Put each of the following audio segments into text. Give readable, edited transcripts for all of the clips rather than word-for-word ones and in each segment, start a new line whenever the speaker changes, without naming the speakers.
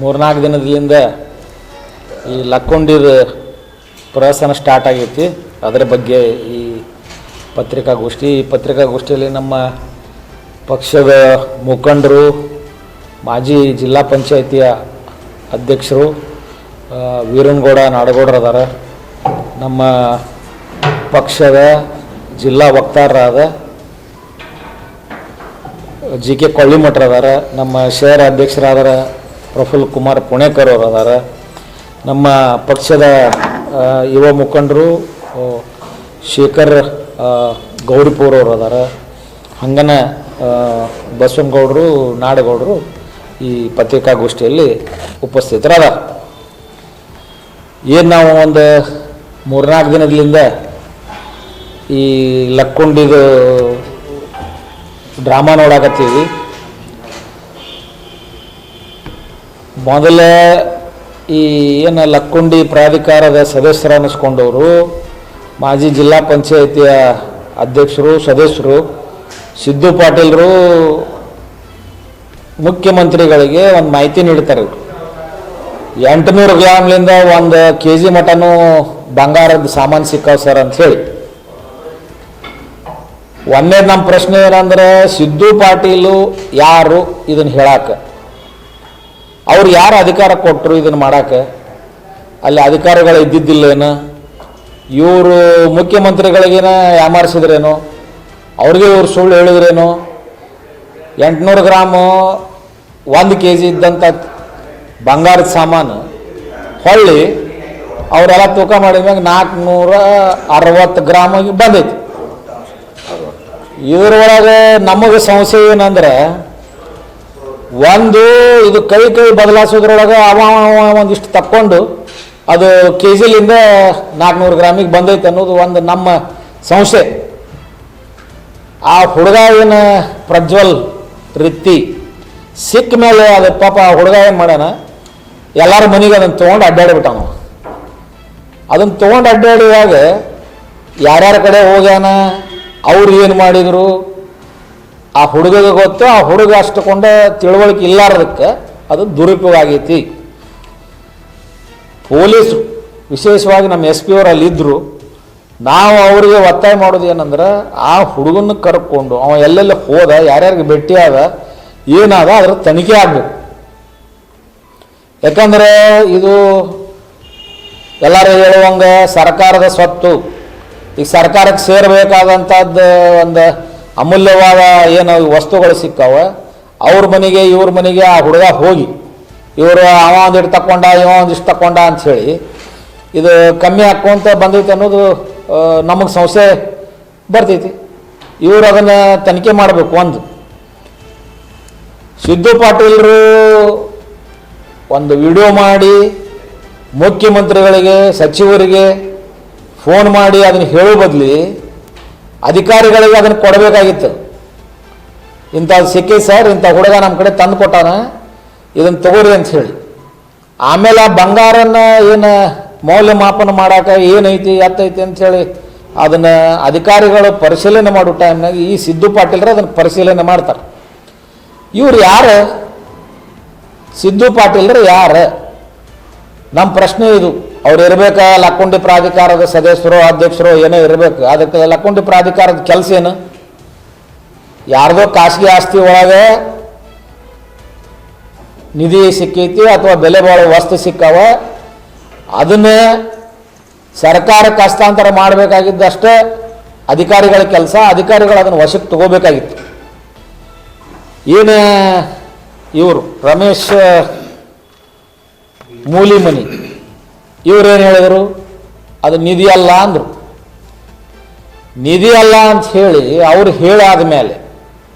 ಮೂರ್ನಾಲ್ಕು ದಿನದಿಂದ ಈ ಲಕ್ಕೊಂಡಿದ ಪ್ರವಾಸನ ಸ್ಟಾರ್ಟ್ ಆಗೈತಿ. ಅದರ ಬಗ್ಗೆ ಈ ಪತ್ರಿಕಾಗೋಷ್ಠಿಯಲ್ಲಿ ನಮ್ಮ ಪಕ್ಷದ ಮುಖಂಡರು, ಮಾಜಿ ಜಿಲ್ಲಾ ಪಂಚಾಯಿತಿಯ ಅಧ್ಯಕ್ಷರು ವೀರನಗೌಡ ನಾಡಗೌಡರು ಅದಾರ, ನಮ್ಮ ಪಕ್ಷದ ಜಿಲ್ಲಾ ವಕ್ತಾರರಾದ ಜಿ ಕೆ ಕೊಳ್ಳಿಮಠರು ಅದಾರ, ನಮ್ಮ ಶಹರ ಅಧ್ಯಕ್ಷರಾದ ಪ್ರಫುಲ್ ಕುಮಾರ್ ಪುಣೇಕರ್ ಅವರು ಅದಾರ, ನಮ್ಮ ಪಕ್ಷದ ಯುವ ಮುಖಂಡರು ಶೇಖರ್ ಗೌರಿಪುರ್ ಅವರು ಅದಾರ, ಹಂಗನ ಬಸವನಗೌಡರು ನಾಡಗೌಡರು ಈ ಪತ್ರಿಕಾಗೋಷ್ಠಿಯಲ್ಲಿ ಉಪಸ್ಥಿತರಾದ. ಏನು ನಾವು ಒಂದು ಮೂರ್ನಾಲ್ಕು ದಿನದಿಂದ ಈ ಲಕ್ಕೊಂಡಿದು ಡ್ರಾಮಾ ನೋಡಾಕತ್ತೀವಿ. ಮೊದಲ ಈ ಏನು ಲಕ್ಕೊಂಡಿ ಪ್ರಾಧಿಕಾರದ ಸದಸ್ಯರು ಅನ್ನಿಸ್ಕೊಂಡವರು ಮಾಜಿ ಜಿಲ್ಲಾ ಪಂಚಾಯಿತಿಯ ಅಧ್ಯಕ್ಷರು ಸದಸ್ಯರು ಸಿದ್ದು ಪಾಟೀಲರು ಮುಖ್ಯಮಂತ್ರಿಗಳಿಗೆ ಒಂದು ಮಾಹಿತಿ ನೀಡ್ತಾರೆ. 800 ಗ್ರಾಮ್ಲಿಂದ 1 kg ಮಟನೂ ಬಂಗಾರದ ಸಾಮಾನು ಸಿಕ್ಕಾವ ಸರ್ ಅಂಥೇಳಿ. ಒಂದೇ ನಮ್ಮ ಪ್ರಶ್ನೆ ಏನಂದ್ರೆ, ಸಿದ್ದು ಪಾಟೀಲು ಯಾರು ಇದನ್ನು ಹೇಳಾಕ? ಅವ್ರು ಯಾರು ಅಧಿಕಾರ ಕೊಟ್ಟರು ಇದನ್ನು ಮಾಡಾಕೆ? ಅಲ್ಲಿ ಅಧಿಕಾರಿಗಳು ಇದ್ದಿದ್ದಿಲ್ಲೇನು? ಇವರು ಮುಖ್ಯಮಂತ್ರಿಗಳಿಗೇನ ಯಾಮಾರಿಸಿದ್ರೇನು? ಅವ್ರಿಗೆ ಇವ್ರು ಸುಳ್ಳು ಹೇಳಿದ್ರೇನು? 800 ಗ್ರಾಮು 1 kg ಇದ್ದಂಥ ಬಂಗಾರದ ಸಾಮಾನು ಹೊಳ್ಳಿ ಅವರೆಲ್ಲ ತೂಕ ಮಾಡಿದ್ಮ್ಯಾಗ 460 ಗ್ರಾಮಿಗೆ ಬಂದೈತಿ. ಇದರೊಳಗೆ ನಮಗೆ ಸಮಸ್ಯೆ ಏನಂದ್ರೆ, ಒಂದು ಇದು ಕೈ ಬದಲಾಯಿಸೋದ್ರೊಳಗೆ ಅವ ಒಂದಿಷ್ಟು ತಕ್ಕೊಂಡು ಅದು KGಲಿಂದ 400 ಗ್ರಾಮಿಗೆ ಬಂದೈತೆ ಅನ್ನೋದು ಒಂದು ನಮ್ಮ ಸಂಶಯ. ಆ ಹುಡುಗ ಏನು ಪ್ರಜ್ವಲ್ ರೀತಿ ಸಿಕ್ಕ ಮೇಲೆ ಅದು ಪಾಪ ಆ ಹುಡುಗ ಏನು ಮಾಡ್ಯಾನ, ಎಲ್ಲರ ಮನೆಗೆ ಅದನ್ನು ತೊಗೊಂಡು ಅಡ್ಡಾಡಿಬಿಟ್ಟಾನ. ಅದನ್ನು ತೊಗೊಂಡು ಅಡ್ಡಾಡಿದಾಗ ಯಾರ್ಯಾರ ಕಡೆ ಹೋಗ್ಯಾನ, ಅವ್ರು ಏನು ಮಾಡಿದರು ಆ ಹುಡುಗಗೆ ಗೊತ್ತು. ಆ ಹುಡುಗ ಅಷ್ಟಕೊಂಡ ತಿಳುವಳಿಕೆ ಇಲ್ಲಾರದಕ್ಕೆ ಅದು ದುರುಪಯೋಗ ಆಗೈತಿ. ಪೊಲೀಸರು ವಿಶೇಷವಾಗಿ ನಮ್ಮ SP ಅವರು ಅಲ್ಲಿದ್ದರು. ನಾವು ಅವರಿಗೆ ಒತ್ತಾಯ ಮಾಡೋದು ಏನಂದ್ರೆ, ಆ ಹುಡುಗನ ಕರ್ಕೊಂಡು ಅವ ಎಲ್ಲೆಲ್ಲಿ ಹೋದ, ಯಾರ್ಯಾರಿಗೆ ಭೇಟಿ ಆದ, ಏನಾದ ಅದ್ರ ತನಿಖೆ ಆಗಬೇಕು. ಯಾಕಂದರೆ ಇದು ಎಲ್ಲರೂ ಹೇಳುವಂಗೆ ಸರ್ಕಾರದ ಸ್ವತ್ತು. ಈಗ ಸರ್ಕಾರಕ್ಕೆ ಸೇರಬೇಕಾದಂಥದ್ದು ಒಂದು ಅಮೂಲ್ಯವಾದ ಏನು ವಸ್ತುಗಳು ಸಿಕ್ಕಾವ, ಅವ್ರ ಮನೆಗೆ ಇವ್ರ ಮನೆಗೆ ಆ ಹುಡುಗ ಹೋಗಿ ಇವರು ಅವ ಒಂದಿಟ್ಟು ತಕ್ಕೊಂಡ ಇವ ಒಂದಿಷ್ಟು ತಕ್ಕೊಂಡ ಅಂಥೇಳಿ ಇದು ಕಮ್ಮಿ ಹಾಕ್ಕೊಂತ ಬಂದೈತೆ ಅನ್ನೋದು ನಮಗೆ ಸಂಶಯ ಬರ್ತೈತಿ. ಇವರು ಅದನ್ನು ತನಿಖೆ ಮಾಡಬೇಕು. ಒಂದು ಸಿದ್ದು ಪಾಟೀಲರು ಒಂದು ವಿಡಿಯೋ ಮಾಡಿ ಮುಖ್ಯಮಂತ್ರಿಗಳಿಗೆ ಸಚಿವರಿಗೆ ಫೋನ್ ಮಾಡಿ ಅದನ್ನು ಹೇಳೋ ಬದಲಿ ಅಧಿಕಾರಿಗಳಿಗೆ ಅದನ್ನು ಕೊಡಬೇಕಾಗಿತ್ತು. ಇಂಥದ್ದು ಸಿಕ್ಕಿ ಸರ್, ಇಂಥ ಹುಡುಗ ನಮ್ಮ ಕಡೆ ತಂದು ಕೊಟ್ಟಾನ, ಇದನ್ನು ತಗೋರಿ ಅಂತ ಹೇಳಿ. ಆಮೇಲೆ ಆ ಬಂಗಾರನ ಏನು ಮೌಲ್ಯಮಾಪನ ಮಾಡೋಕೆ ಏನೈತಿ ಎತ್ತೈತಿ ಅಂಥೇಳಿ ಅದನ್ನು ಅಧಿಕಾರಿಗಳು ಪರಿಶೀಲನೆ ಮಾಡೋ ಟೈಮ್ನಾಗ ಈ ಸಿದ್ದು ಪಾಟೀಲರು ಅದನ್ನು ಪರಿಶೀಲನೆ ಮಾಡ್ತಾರೆ. ಇವ್ರು ಯಾರು? ಸಿದ್ದು ಪಾಟೀಲರು ಯಾರು? ನಮ್ಮ ಪ್ರಶ್ನೆ ಇದು. ಅವ್ರು ಇರಬೇಕಾ ಲಕ್ಕೊಂಡಿ ಪ್ರಾಧಿಕಾರದ ಸದಸ್ಯರು ಅಧ್ಯಕ್ಷರು ಏನೋ ಇರಬೇಕು. ಅದಕ್ಕೆ ಲಕ್ಕೊಂಡಿ ಪ್ರಾಧಿಕಾರದ ಕೆಲಸ ಏನು? ಯಾರ್ದೋ ಖಾಸಗಿ ಆಸ್ತಿ ಒಳಗೆ ನಿಧಿ ಸಿಕ್ಕೈತಿ ಅಥವಾ ಬೆಲೆ ಬಾಳೋ ವಸ್ತು ಸಿಕ್ಕಾವ, ಅದನ್ನೇ ಸರ್ಕಾರಕ್ಕೆ ಹಸ್ತಾಂತರ ಮಾಡಬೇಕಾಗಿದ್ದಷ್ಟೇ ಅಧಿಕಾರಿಗಳ ಕೆಲಸ. ಅಧಿಕಾರಿಗಳು ಅದನ್ನು ವಶಕ್ಕೆ ತಗೋಬೇಕಾಗಿತ್ತು. ಏನು ಇವರು ರಮೇಶ್ ಮೂಲಿಮನಿ ಇವರೇನು ಹೇಳಿದರು? ಅದು ನಿಧಿ ಅಲ್ಲ ಅಂದರು. ನಿಧಿ ಅಲ್ಲ ಅಂತ ಹೇಳಿ ಅವ್ರು ಹೇಳಾದ ಮೇಲೆ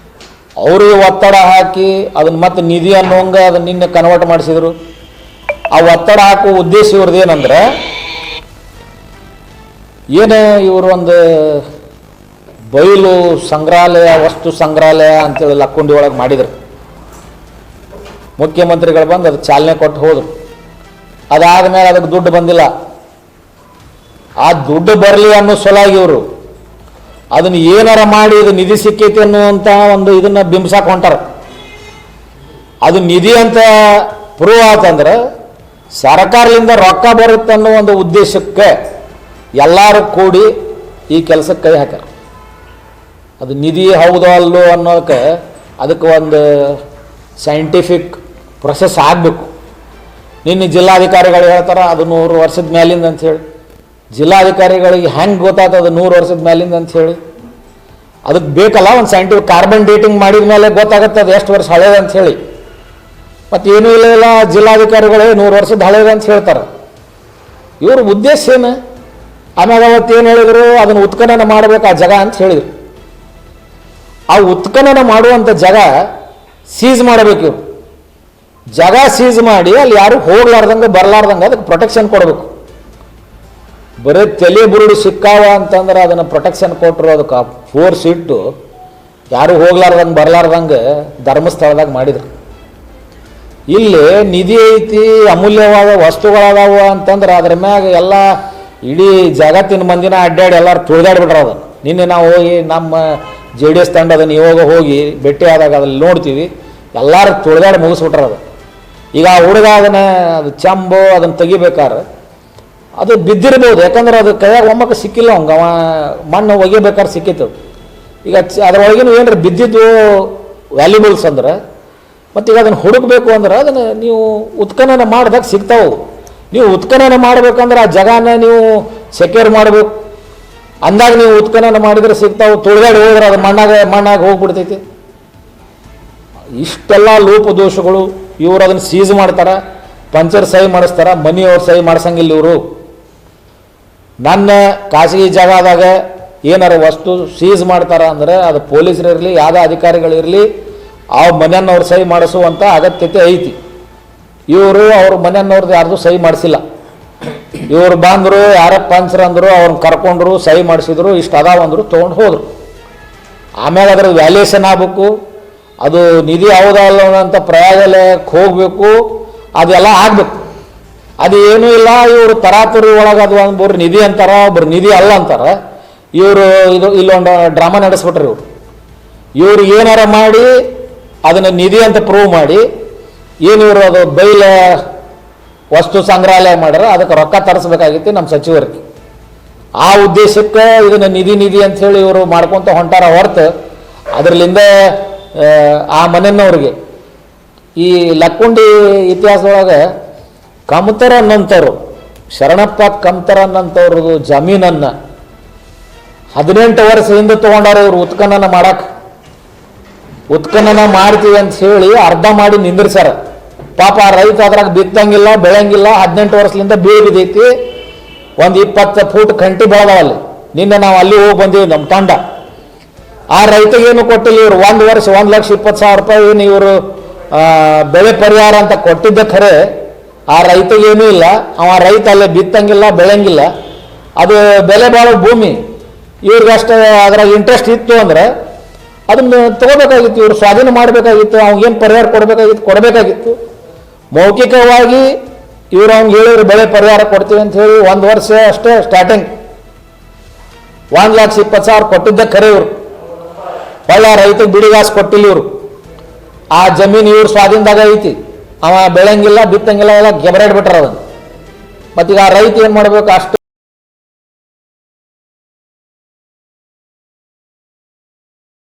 ಅವ್ರಿಗೆ ಒತ್ತಡ ಹಾಕಿ ಅದನ್ನು ಮತ್ತೆ ನಿಧಿ ಅನ್ನೋಂಗೆ ಅದನ್ನು ನಿನ್ನೆ ಕನ್ವರ್ಟ್ ಮಾಡಿಸಿದರು. ಆ ಒತ್ತಡ ಹಾಕುವ ಉದ್ದೇಶ ಇವ್ರದ್ದು ಏನಂದ್ರೆ, ಏನೇ ಇವರು ಒಂದು ಬಯಲು ಸಂಗ್ರಹಾಲಯ, ವಸ್ತು ಸಂಗ್ರಹಾಲಯ ಅಂತೇಳಿ ಲಕ್ಕೊಂಡಿ ಒಳಗೆ ಮಾಡಿದರು. ಮುಖ್ಯಮಂತ್ರಿಗಳು ಬಂದು ಅದಕ್ಕೆ ಚಾಲನೆ ಕೊಟ್ಟು ಹೋದರು. ಅದಾದ ಮೇಲೆ ಅದಕ್ಕೆ ದುಡ್ಡು ಬಂದಿಲ್ಲ. ಆ ದುಡ್ಡು ಬರಲಿ ಅನ್ನೋ ಸಲುವಾಗಿ ಇವರು ಅದನ್ನು ಏನಾರ ಮಾಡಿ ಇದು ನಿಧಿ ಸಿಕ್ಕೈತಿ ಅನ್ನುವಂಥ ಒಂದು ಇದನ್ನು ಬಿಂಬಿಸಾಕ ಹೊಂಟಾರ. ಅದು ನಿಧಿ ಅಂತ ಪ್ರೂವ್ ಆತಂದ್ರೆ ಸರ್ಕಾರದಿಂದ ರೊಕ್ಕ ಬರುತ್ತೆ ಅನ್ನೋ ಒಂದು ಉದ್ದೇಶಕ್ಕೆ ಎಲ್ಲರೂ ಕೂಡಿ ಈ ಕೆಲಸಕ್ಕೆ ಕೈ ಹಾಕ್ಯಾರ. ಅದು ನಿಧಿ ಹೌದೋ ಅಲ್ಲೋ ಅನ್ನೋಕ್ಕೆ ಅದಕ್ಕೆ ಒಂದು ಸೈಂಟಿಫಿಕ್ ಪ್ರೊಸೆಸ್ ಆಗಬೇಕು. ನಿನ್ನೆ ಜಿಲ್ಲಾಧಿಕಾರಿಗಳು ಹೇಳ್ತಾರೆ ಅದು 100 ವರ್ಷದ ಮೇಲಿಂದ ಅಂಥೇಳಿ. ಜಿಲ್ಲಾಧಿಕಾರಿಗಳಿಗೆ ಹೆಂಗೆ ಗೊತ್ತಾಗ್ತದೆ 100 ವರ್ಷದ ಮೇಲಿಂದ ಅಂಥೇಳಿ? ಅದಕ್ಕೆ ಬೇಕಲ್ಲ ಒಂದು ಸೈಂಟಿಫಿಕ್ ಕಾರ್ಬನ್ ಡೇಟಿಂಗ್ ಮಾಡಿದ ಮೇಲೆ ಗೊತ್ತಾಗುತ್ತೆ ಅದು ಎಷ್ಟು ವರ್ಷ ಹಳೇದು ಅಂಥೇಳಿ. ಮತ್ತು ಏನೂ ಇಲ್ಲ ಜಿಲ್ಲಾಧಿಕಾರಿಗಳೇ 100 ವರ್ಷದ ಹಳೇದು ಅಂತ ಹೇಳ್ತಾರೆ. ಇವ್ರ ಉದ್ದೇಶ ಏನು? ಆಮೇಲೆ ಅವತ್ತು ಏನು ಹೇಳಿದ್ರು, ಅದನ್ನು ಉತ್ಖನನ ಮಾಡಬೇಕು ಆ ಜಾಗ ಅಂತ ಹೇಳಿದರು. ಆ ಉತ್ಖನನ ಮಾಡುವಂಥ ಜಾಗ ಸೀಸ್ ಮಾಡಬೇಕು. ಇವರು ಜಾಗ ಸೀಸ್ ಮಾಡಿ ಅಲ್ಲಿ ಯಾರು ಹೋಗ್ಲಾರ್ದಂಗೆ ಬರಲಾರ್ದಂಗೆ ಅದಕ್ಕೆ ಪ್ರೊಟೆಕ್ಷನ್ ಕೊಡಬೇಕು. ಬರೀ ತಲೆ ಬುರುಡು ಸಿಕ್ಕಾವ ಅಂತಂದ್ರೆ ಅದನ್ನು ಪ್ರೊಟೆಕ್ಷನ್ ಕೊಟ್ಟರು, ಅದಕ್ಕೆ ಫೋರ್ಸ್ ಇಟ್ಟು ಯಾರು ಹೋಗ್ಲಾರ್ದಂಗೆ ಬರಲಾರ್ದಂಗೆ ಧರ್ಮಸ್ಥಳದಾಗ ಮಾಡಿದ್ರು. ಇಲ್ಲಿ ನಿಧಿ ಐತಿ, ಅಮೂಲ್ಯವಾದ ವಸ್ತುಗಳದಾವ ಅಂತಂದ್ರೆ ಅದ್ರ ಮ್ಯಾಗ ಎಲ್ಲ ಇಡೀ ಜಗತ್ತಿನ ಮಂದಿನ ಅಡ್ಡಾಡಿ ಎಲ್ಲರೂ ತುಳಿದಾಡ್ಬಿಟ್ರ. ಅದು ನಿನ್ನೆ ನಾವು ಹೋಗಿ ನಮ್ಮ JDS ತಂಡ ಅದನ್ನು ಇವಾಗ ಹೋಗಿ ಭೇಟಿ ಆದಾಗ ಅದ್ರಲ್ಲಿ ನೋಡ್ತೀವಿ, ಎಲ್ಲರೂ ತುಳಿದಾಡಿ ಮುಗಿಸ್ಬಿಟ್ರ. ಅದು ಈಗ ಆ ಹುಡುಗ ಅದನ್ನು ಅದು ಚಂಬು ಅದನ್ನು ತೆಗಿಬೇಕಾದ್ರೆ ಅದು ಬಿದ್ದಿರ್ಬೋದು, ಯಾಕಂದ್ರೆ ಅದು ಕೈಯಾಗ ಒಮ್ಮಕ್ಕೆ ಸಿಕ್ಕಿಲ್ಲ ಅವಂಗೆ, ಅವ ಮಣ್ಣು ಒಗಿಬೇಕಾದ್ರೆ ಸಿಕ್ಕಿತ್ತು. ಈಗ ಅದರೊಳಗಿನ ಏನಾರ ಬಿದ್ದಿದ್ದು ವ್ಯಾಲ್ಯೂಬಲ್ಸ್ ಅಂದ್ರೆ ಮತ್ತೀಗ ಅದನ್ನು ಹುಡುಕಬೇಕು ಅಂದ್ರೆ ಅದನ್ನು ನೀವು ಉತ್ಖನನ ಮಾಡಿದಾಗ ಸಿಗ್ತಾವೆ. ನೀವು ಉತ್ಖನನ ಮಾಡಬೇಕಂದ್ರೆ ಆ ಜಾಗನ ನೀವು ಸೆಕ್ಯೂರ್ ಮಾಡಬೇಕು. ಅಂದಾಗ ನೀವು ಉತ್ಖನನ ಮಾಡಿದರೆ ಸಿಗ್ತಾವೆ. ತುಳಿದಾಡಿ ಹೋದ್ರೆ ಅದು ಮಣ್ಣಾಗ ಹೋಗ್ಬಿಡ್ತೈತಿ. ಇಷ್ಟೆಲ್ಲ ಲೋಪದೋಷಗಳು. ಇವರು ಅದನ್ನು ಸೀಸ್ ಮಾಡ್ತಾರೆ, ಪಂಚರ್ ಸಹಿ ಮಾಡಿಸ್ತಾರೆ, ಮನಿಯವ್ರು ಸಹಿ ಮಾಡಿಸಂಗಿಲ್ಲ ಇವರು. ನನ್ನ ಖಾಸಗಿ ಜಾಗದಾಗ ಏನಾರು ವಸ್ತು ಸೀಸ್ ಮಾಡ್ತಾರೆ ಅಂದರೆ ಅದು ಪೊಲೀಸರಿರಲಿ ಯಾವುದೇ ಅಧಿಕಾರಿಗಳಿರಲಿ ಆ ಮನೆಯನ್ನವ್ರು ಸಹಿ ಮಾಡಿಸುವಂಥ ಅಗತ್ಯತೆ ಐತಿ. ಇವರು ಅವ್ರ ಮನೆಯನ್ನವ್ರದ್ದು ಯಾರ್ದು ಸಹಿ ಮಾಡಿಸಿಲ್ಲ. ಇವರು ಬಂದರು, ಯಾರ ಪಂಚರ್ ಅಂದರು, ಅವ್ರನ್ನ ಕರ್ಕೊಂಡ್ರು, ಸಹಿ ಮಾಡಿಸಿದ್ರು, ಇಷ್ಟು ಅದಾವಂದ್ರು, ತೊಗೊಂಡು ಹೋದರು. ಆಮೇಲೆ ಅದ್ರ ವ್ಯಾಲ್ಯೂಯೇಷನ್ ಆಗಬೇಕು, ಅದು ನಿಧಿ ಯಾವುದಲ್ಲ ಅಂತ ಪ್ರಯೋಗಾಲಯಕ್ಕೆ ಹೋಗಬೇಕು, ಅದೆಲ್ಲ ಆಗಬೇಕು. ಅದು ಏನೂ ಇಲ್ಲ. ಇವರು ತರಾತುರಿ ಒಳಗೆ ಅದು ಒಬ್ಬರು ನಿಧಿ ಅಂತಾರೆ, ಒಬ್ಬರು ನಿಧಿ ಅಲ್ಲ ಅಂತಾರೆ. ಇವರು ಇಲ್ಲೊಂದು ಡ್ರಾಮಾ ನಡೆಸ್ಬಿಟ್ರಿ. ಇವ್ರು ಏನಾರ ಮಾಡಿ ಅದನ್ನು ನಿಧಿ ಅಂತ ಪ್ರೂವ್ ಮಾಡಿ ಏನು ಇವರು ಅದು ಬೈಲ ವಸ್ತು ಸಂಗ್ರಹಾಲಯ ಮಾಡ್ಯಾರ, ಅದಕ್ಕೆ ರೊಕ್ಕ ತರಿಸ್ಬೇಕಾಗಿತ್ತು ನಮ್ಮ ಸಚಿವರಿಗೆ. ಆ ಉದ್ದೇಶಕ್ಕೆ ಇದನ್ನು ನಿಧಿ ಅಂಥೇಳಿ ಇವರು ಮಾಡ್ಕೊತ ಹೊಂಟಾರ ಹೊರತು ಅದರಲ್ಲಿಂದ ಆ ಮನೆಯವ್ರಿಗೆ ಈ ಲಕ್ಕುಂಡಿ ಇತಿಹಾಸದೊಳಗೆ ಕಮ್ತರ ಅನ್ನಂಥವ್ರು, ಶರಣಪ್ಪ ಕಮ್ತರ ಅನ್ನಂಥವ್ರದ್ದು ಜಮೀನನ್ನು 18 ವರ್ಷ ಹಿಂದೆ ತೊಗೊಂಡಾರ ಇವರು ಉತ್ಖನನ ಮಾಡಕ್ಕೆ. ಉತ್ಖನನ ಮಾಡ್ತೀವಿ ಅಂತ ಹೇಳಿ ಅರ್ಧ ಮಾಡಿ ನಿಂದಿರ್ಸಾರ. ಪಾಪ ರೈತ ಅದ್ರಾಗ ಬಿತ್ತಂಗಿಲ್ಲ, ಬೆಳೆಯಂಗಿಲ್ಲ, 18 ವರ್ಷದಿಂದ ಬೀಳು ಬಿದ್ದೈತಿ. ಒಂದು 20 ಫೂಟ್ ಕಂಟಿ ಬೆಳೆದವಲ್ಲಿ. ನಿನ್ನೆ ನಾವು ಅಲ್ಲಿ ಹೋಗಿ ಬಂದೀವಿ ನಮ್ಮ ತಂಡ. ಆ ರೈತಗೇನು ಕೊಟ್ಟಿಲ್ಲ ಇವರು. 1 ವರ್ಷ 1,20,000 ರೂಪಾಯಿ ಏನು ಇವರು ಬೆಳೆ ಪರಿಹಾರ ಅಂತ ಕೊಟ್ಟಿದ್ದ ಖರೆ ಆ ರೈತಗೇನೂ ಇಲ್ಲ. ಅವ ರೈತ ಅಲ್ಲೇ ಬಿತ್ತಂಗಿಲ್ಲ, ಬೆಳೆಯಂಗಿಲ್ಲ. ಅದು ಬೆಲೆ ಬಾಳೋ ಭೂಮಿ. ಇವ್ರಿಗಷ್ಟು ಅದ್ರಾಗ ಇಂಟ್ರೆಸ್ಟ್ ಇತ್ತು ಅಂದ್ರೆ ಅದನ್ನು ತಗೋಬೇಕಾಗಿತ್ತು, ಇವರು ಸ್ವಾಧೀನ ಮಾಡಬೇಕಾಗಿತ್ತು. ಅವ್ನಿಗೇನು ಪರಿಹಾರ ಕೊಡಬೇಕಾಗಿತ್ತು. ಮೌಖಿಕವಾಗಿ ಇವರು ಅವ್ನಿಗೆ ಹೇಳಿದ್ರು ಬೆಳೆ ಪರಿಹಾರ ಕೊಡ್ತೀವಿ ಅಂತ ಹೇಳಿ 1 ವರ್ಷ ಅಷ್ಟೇ ಸ್ಟಾರ್ಟಿಂಗ್ 1,20,000 ಕೊಟ್ಟಿದ್ದ ಖರೆ ಇವರು. ಒಳ್ಳೆ ರೈತಗೆ ಬಿಡಿಗಾಸು ಕೊಟ್ಟಿಲ್ಲ ಇವರು. ಆ ಜಮೀನು ಇವ್ರು ಸ್ವಾಧೀನದಾಗ ಐತಿ. ಅವ ಬೆಳೆಯಂಗಿಲ್ಲ, ಬಿತ್ತಂಗಿಲ್ಲ, ಎಲ್ಲ ಗೆಬರಾಡ್ಬಿಟ್ರ ಅದನ್ನು. ಮತ್ತೀಗ ಆ ರೈತ ಏನು ಮಾಡಬೇಕು? ಅಷ್ಟು